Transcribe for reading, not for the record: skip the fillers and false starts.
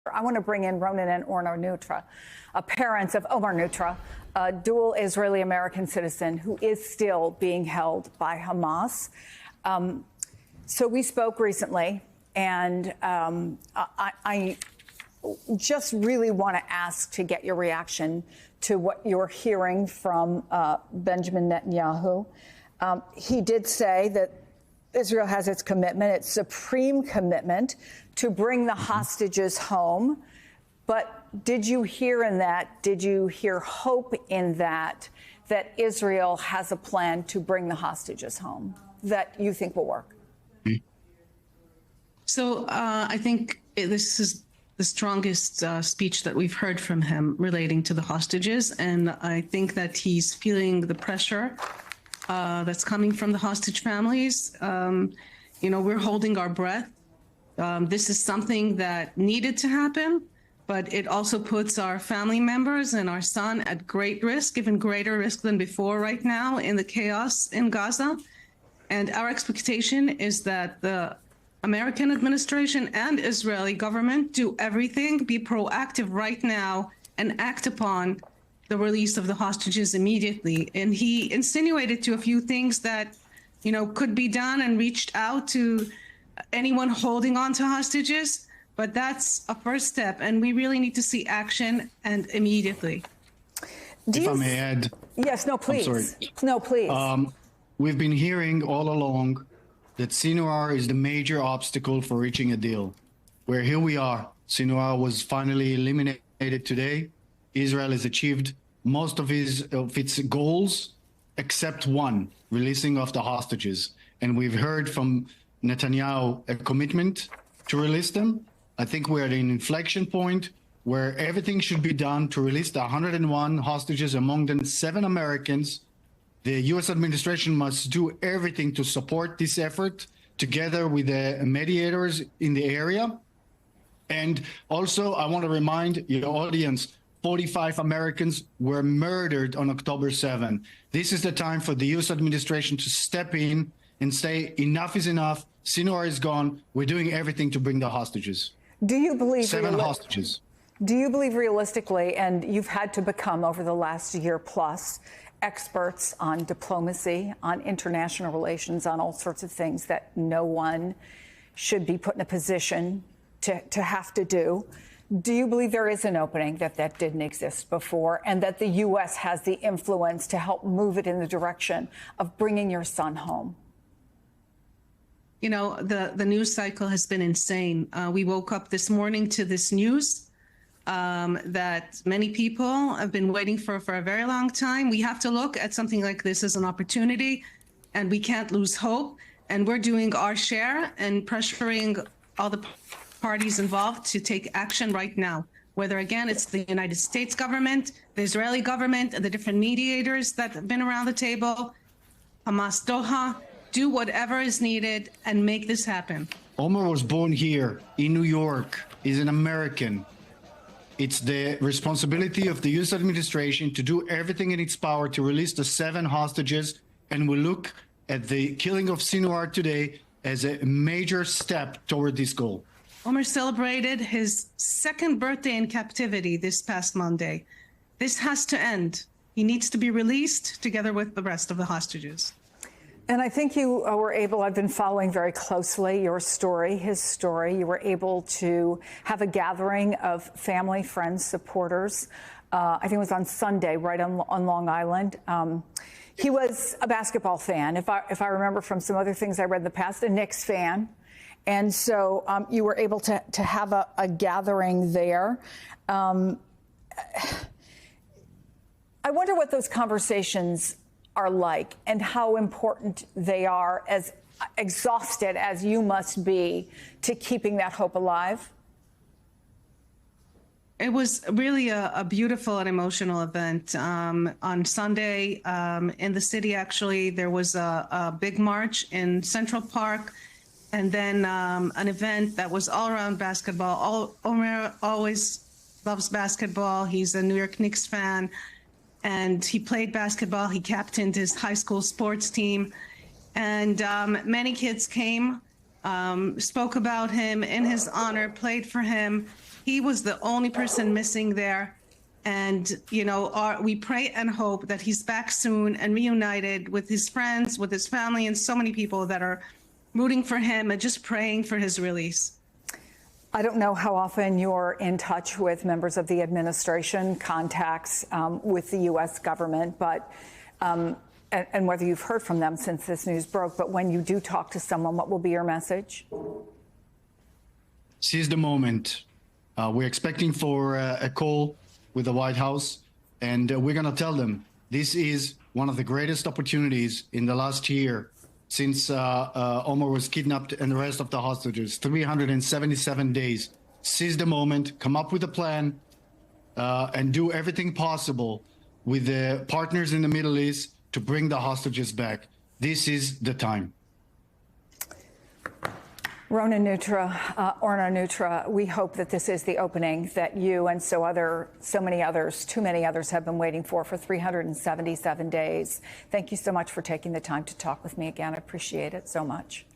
I want to bring in Ronen and Orna Nutra, parents of Omar Nutra, a dual Israeli-American citizen who is still being held by Hamas. So we spoke recently, and I just really want to ask to get your reaction to what you're hearing from Benjamin Netanyahu. He did say that Israel has its commitment, its supreme commitment, to bring the hostages home. But did you hear in that, did you hear hope in that Israel has a plan to bring the hostages home that you think will work? So I think this is the strongest speech that we've heard from him relating to the hostages. And I think that he's feeling the pressure that's coming from the hostage families. We're holding our breath. This is something that needed to happen, but it also puts our family members and our son at great risk, even greater risk than before right now in the chaos in Gaza. And our expectation is that the American administration and Israeli government do everything, be proactive right now, and act upon the release of the hostages immediately. And he insinuated to a few things that, could be done and reached out to anyone holding on to hostages. But that's a first step. And we really need to see action, and immediately. If I may add. Yes, no, please. I'm sorry. No, please. We've been hearing all along that Sinwar is the major obstacle for reaching a deal. Where here we are. Sinwar was finally eliminated today. Israel has achieved most of its goals, except one, releasing of the hostages. And we've heard from Netanyahu a commitment to release them. I think we're at an inflection point where everything should be done to release the 101 hostages, among them 7 Americans. The U.S. administration must do everything to support this effort together with the mediators in the area. And also, I want to remind your audience, 45 Americans were murdered on October 7. This is the time for the U.S. administration to step in and say, enough is enough. Sinwar is gone. We're doing everything to bring the hostages. Do you believe 7 hostages? Do you believe realistically, and you've had to become over the last year plus, experts on diplomacy, on international relations, on all sorts of things that no one should be put in a position to have to do. Do you believe there is an opening that didn't exist before, and that the U.S. has the influence to help move it in the direction of bringing your son home? The news cycle has been insane. We woke up this morning to this news that many people have been waiting for a very long time. We have to look at something like this as an opportunity, and we can't lose hope. And we're doing our share and pressuring all the parties involved to take action right now, whether, again, it's the United States government, the Israeli government, and the different mediators that have been around the table, Hamas Doha. Do whatever is needed and make this happen. Omar was born here in New York. He's an American. It's the responsibility of the U.S. administration to do everything in its power to release the 7 hostages, and we look at the killing of Sinwar today as a major step toward this goal. Omar celebrated his 2nd birthday in captivity this past Monday. This has to end. He needs to be released together with the rest of the hostages. And I think you were able, I've been following very closely your story, his story. You were able to have a gathering of family, friends, supporters. I think it was on Sunday, right on Long Island. He was a basketball fan, if I remember from some other things I read in the past, a Knicks fan. And so you were able to have a gathering there. I wonder what those conversations are like and how important they are, as exhausted as you must be, to keeping that hope alive. It was really a beautiful and emotional event. On Sunday in the city, actually, there was a big march in Central Park, and then an event that was all around basketball. Omar always loves basketball. He's a New York Knicks fan. And he played basketball. He captained his high school sports team. And many kids came, spoke about him in his honor, played for him. He was the only person missing there. And, you know, we pray and hope that he's back soon and reunited with his friends, with his family, and so many people that are rooting for him and just praying for his release. I don't know how often you're in touch with members of the administration, contacts with the U.S. government, but and whether you've heard from them since this news broke. But when you do talk to someone, what will be your message? Seize the moment. We're expecting for a call with the White House, and we're going to tell them this is one of the greatest opportunities in the last year since Omar was kidnapped and the rest of the hostages. 377 days. Seize the moment, come up with a plan, and do everything possible with the partners in the Middle East to bring the hostages back. This is the time. Orna Nutra, we hope that this is the opening that you and too many others have been waiting for 377 days. Thank you so much for taking the time to talk with me again. I appreciate it so much.